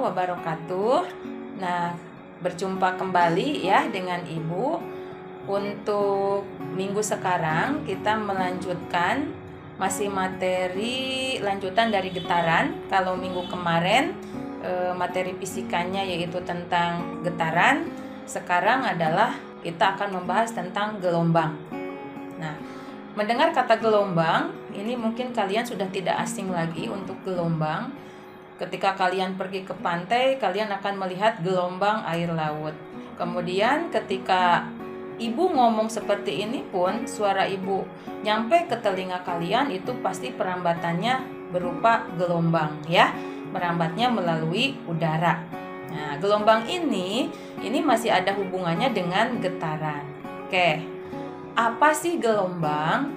wabarakatuh. Nah, berjumpa kembali ya dengan Ibu. Untuk minggu sekarang kita melanjutkan masih materi lanjutan dari getaran. Kalau minggu kemarin materi fisikanya yaitu tentang getaran, sekarang adalah kita akan membahas tentang gelombang. Nah, mendengar kata gelombang, ini mungkin kalian sudah tidak asing lagi untuk gelombang. Ketika kalian pergi ke pantai, kalian akan melihat gelombang air laut. Kemudian ketika ibu ngomong seperti ini pun, suara ibu nyampe ke telinga kalian, itu pasti perambatannya berupa gelombang ya. Merambatnya melalui udara. Nah, gelombang ini masih ada hubungannya dengan getaran. Oke. Apa sih gelombang?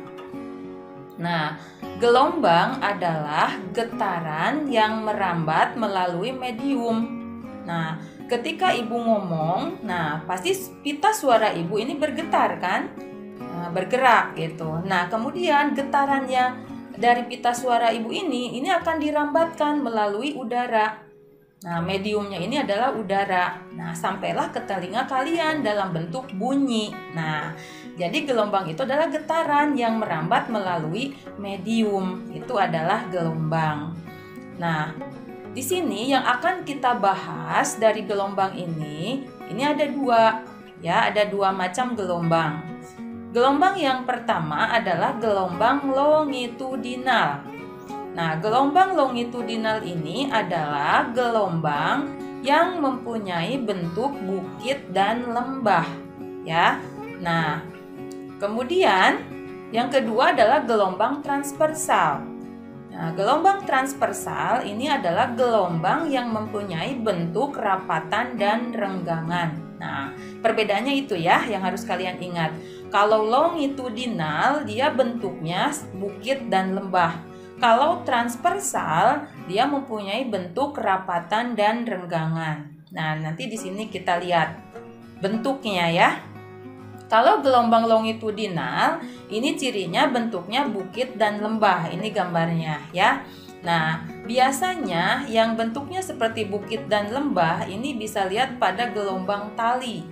Nah, gelombang adalah getaran yang merambat melalui medium. Nah, ketika ibu ngomong, pasti pita suara ibu ini bergetar kan? Nah, bergerak gitu. Nah, kemudian getarannya dari pita suara ibu ini akan dirambatkan melalui udara. Nah, mediumnya ini adalah udara. Nah, sampailah ke telinga kalian dalam bentuk bunyi. Nah, jadi gelombang itu adalah getaran yang merambat melalui medium. Itu adalah gelombang. Nah, di sini yang akan kita bahas dari gelombang ini ada dua. Ya, ada dua macam gelombang. Gelombang yang pertama adalah gelombang longitudinal. Nah, gelombang longitudinal ini adalah gelombang yang mempunyai bentuk bukit dan lembah, ya. Nah, kemudian yang kedua adalah gelombang transversal. Nah, gelombang transversal ini adalah gelombang yang mempunyai bentuk rapatan dan renggangan. Nah, perbedaannya itu ya yang harus kalian ingat. Kalau longitudinal dia bentuknya bukit dan lembah. Kalau transversal, dia mempunyai bentuk rapatan dan renggangan. Nah, nanti di sini kita lihat bentuknya ya. Kalau gelombang longitudinal, ini cirinya bentuknya bukit dan lembah. Ini gambarnya ya. Nah, biasanya yang bentuknya seperti bukit dan lembah ini bisa lihat pada gelombang tali.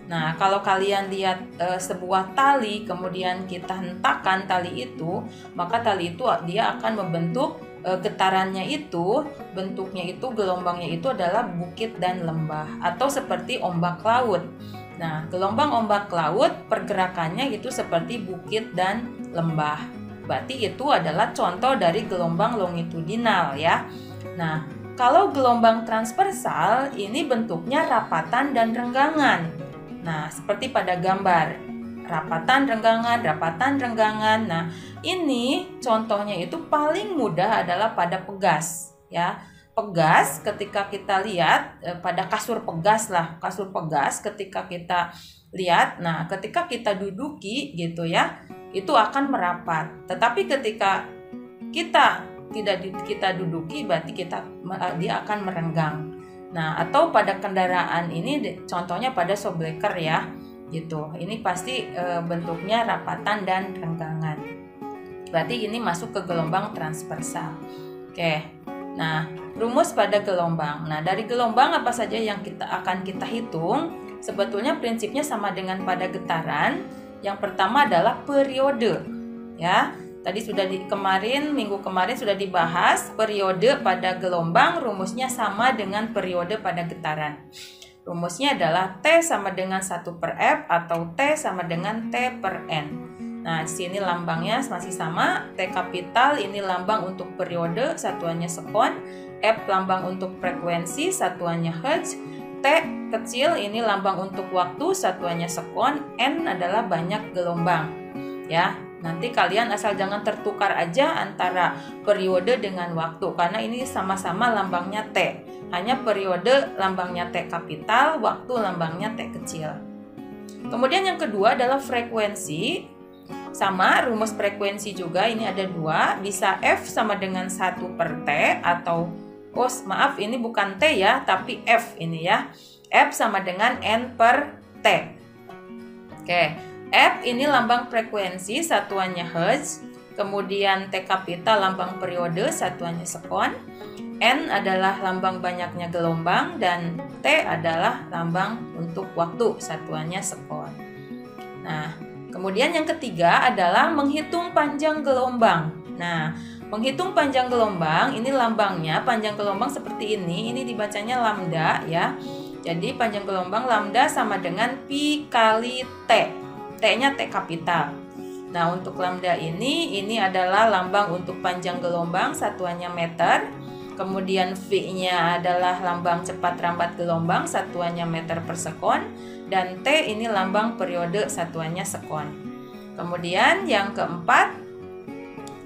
Nah, kalau kalian lihat sebuah tali, kemudian kita hentakkan tali itu, maka tali itu dia akan membentuk getarannya itu, bentuknya itu, gelombangnya itu adalah bukit dan lembah, atau seperti ombak laut. Nah, gelombang ombak laut pergerakannya itu seperti bukit dan lembah. Berarti itu adalah contoh dari gelombang longitudinal ya. Nah, kalau gelombang transversal ini bentuknya rapatan dan renggangan. Nah, seperti pada gambar, rapatan, renggangan. Nah, ini contohnya itu paling mudah adalah pada pegas, ya. Pegas ketika kita lihat pada kasur pegas lah, kasur pegas ketika kita lihat, nah ketika kita duduki gitu ya, itu akan merapat. Tetapi ketika kita tidak kita duduki, berarti dia akan merenggang. Nah, atau pada kendaraan ini contohnya pada shockbreaker ya, gitu. Ini pasti bentuknya rapatan dan renggangan. Berarti ini masuk ke gelombang transversal. Oke. Nah, rumus pada gelombang. Nah, dari gelombang apa saja yang akan kita hitung? Sebetulnya prinsipnya sama dengan pada getaran. Yang pertama adalah periode. Ya. Tadi minggu kemarin sudah dibahas periode pada gelombang, rumusnya sama dengan periode pada getaran. Rumusnya adalah T sama dengan 1/F atau T sama dengan T per N. Nah, di sini lambangnya masih sama, T kapital ini lambang untuk periode, satuannya sekon, F lambang untuk frekuensi, satuannya hertz, T kecil ini lambang untuk waktu, satuannya sekon, N adalah banyak gelombang. Ya. Nanti kalian asal jangan tertukar aja antara periode dengan waktu, karena ini sama-sama lambangnya T. Hanya periode lambangnya T kapital, waktu lambangnya T kecil. Kemudian yang kedua adalah frekuensi. Sama, rumus frekuensi juga ini ada dua. Bisa F sama dengan 1/T atau, ini bukan T ya, tapi F ini ya. F sama dengan N/T. Oke. F ini lambang frekuensi, satuannya hertz. Kemudian T kapital lambang periode, satuannya sekon. N adalah lambang banyaknya gelombang, dan T adalah lambang untuk waktu, satuannya sekon. Nah, kemudian yang ketiga adalah menghitung panjang gelombang. Nah, menghitung panjang gelombang, ini lambangnya panjang gelombang seperti ini dibacanya lambda ya. Jadi panjang gelombang lambda sama dengan pi kali T. T-nya T kapital. Nah, untuk lambda ini adalah lambang untuk panjang gelombang, satuannya meter. Kemudian V-nya adalah lambang cepat rambat gelombang, satuannya meter per sekon. Dan T ini lambang periode, satuannya sekon. Kemudian yang keempat,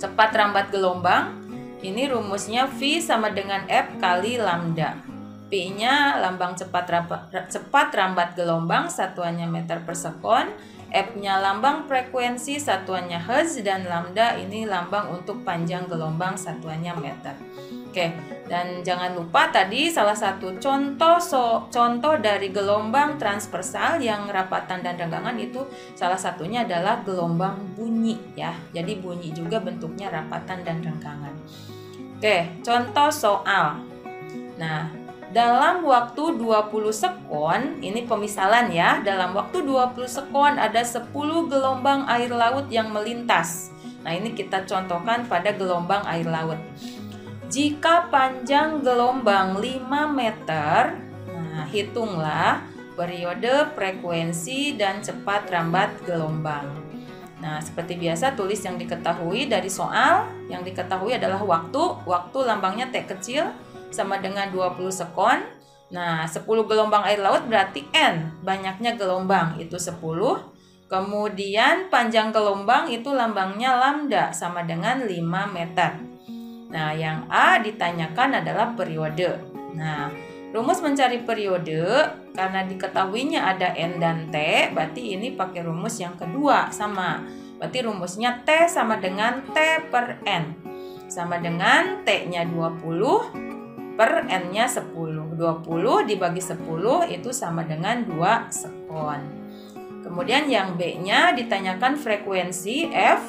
cepat rambat gelombang, ini rumusnya V sama dengan F kali lambda. P-nya lambang cepat rambat gelombang, satuannya meter per sekon. F-nya lambang frekuensi, satuannya hertz. Dan lambda ini lambang untuk panjang gelombang, satuannya meter. Oke, dan jangan lupa tadi salah satu contoh dari gelombang transversal yang rapatan dan renggangan itu salah satunya adalah gelombang bunyi ya. Jadi bunyi juga bentuknya rapatan dan renggangan. Oke, contoh soal. Nah, dalam waktu 20 sekon, ini pemisalan ya. Dalam waktu 20 sekon ada 10 gelombang air laut yang melintas. Nah, ini kita contohkan pada gelombang air laut. Jika panjang gelombang 5 meter, nah hitunglah periode, frekuensi, dan cepat rambat gelombang. Nah, seperti biasa tulis yang diketahui dari soal. Yang diketahui adalah waktu lambangnya T kecil sama dengan 20 sekon. Nah, 10 gelombang air laut berarti N, banyaknya gelombang itu 10. Kemudian panjang gelombang itu lambangnya lambda sama dengan 5 meter. Nah, yang A ditanyakan adalah periode. Nah, rumus mencari periode karena diketahuinya ada N dan T, berarti ini pakai rumus yang kedua sama. Berarti rumusnya T sama dengan T per N. Sama dengan T-nya 20 per N-nya 10. 20 dibagi 10 itu sama dengan 2 sekon. Kemudian yang B-nya ditanyakan frekuensi F.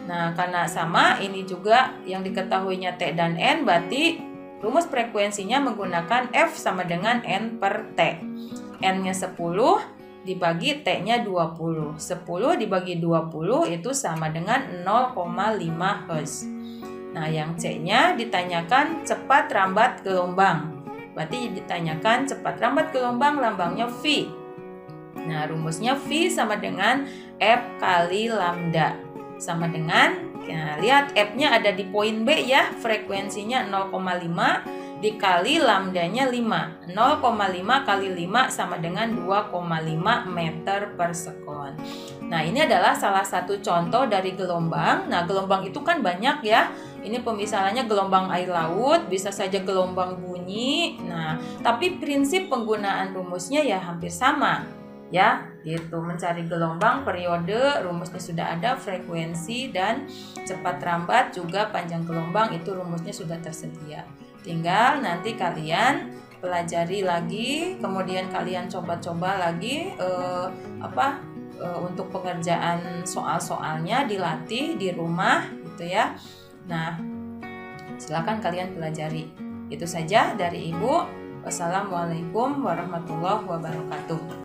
Nah, karena sama, ini juga yang diketahuinya T dan N, berarti rumus frekuensinya menggunakan F sama dengan N per T. N-nya 10 dibagi T-nya 20. 10 dibagi 20 itu sama dengan 0,5 Hz. Nah, yang C-nya ditanyakan cepat rambat gelombang. Berarti ditanyakan cepat rambat gelombang lambangnya V. Nah, rumusnya V sama dengan F kali lambda. Sama dengan, nah, lihat F-nya ada di poin B ya, frekuensinya 0,5 dikali lambdanya 5. 0,5 kali 5 sama dengan 2,5 meter per sekon. Nah, ini adalah salah satu contoh dari gelombang. Nah, gelombang itu kan banyak ya. Ini pemisalannya gelombang air laut, bisa saja gelombang bunyi. Nah, tapi prinsip penggunaan rumusnya ya hampir sama. Ya, gitu. Mencari gelombang, periode, rumusnya sudah ada, frekuensi dan cepat rambat juga panjang gelombang itu rumusnya sudah tersedia. Tinggal nanti kalian pelajari lagi, kemudian kalian coba-coba lagi untuk pengerjaan soal-soalnya dilatih di rumah gitu ya. Nah, silakan kalian pelajari. Itu saja dari Ibu. Wassalamualaikum warahmatullahi wabarakatuh.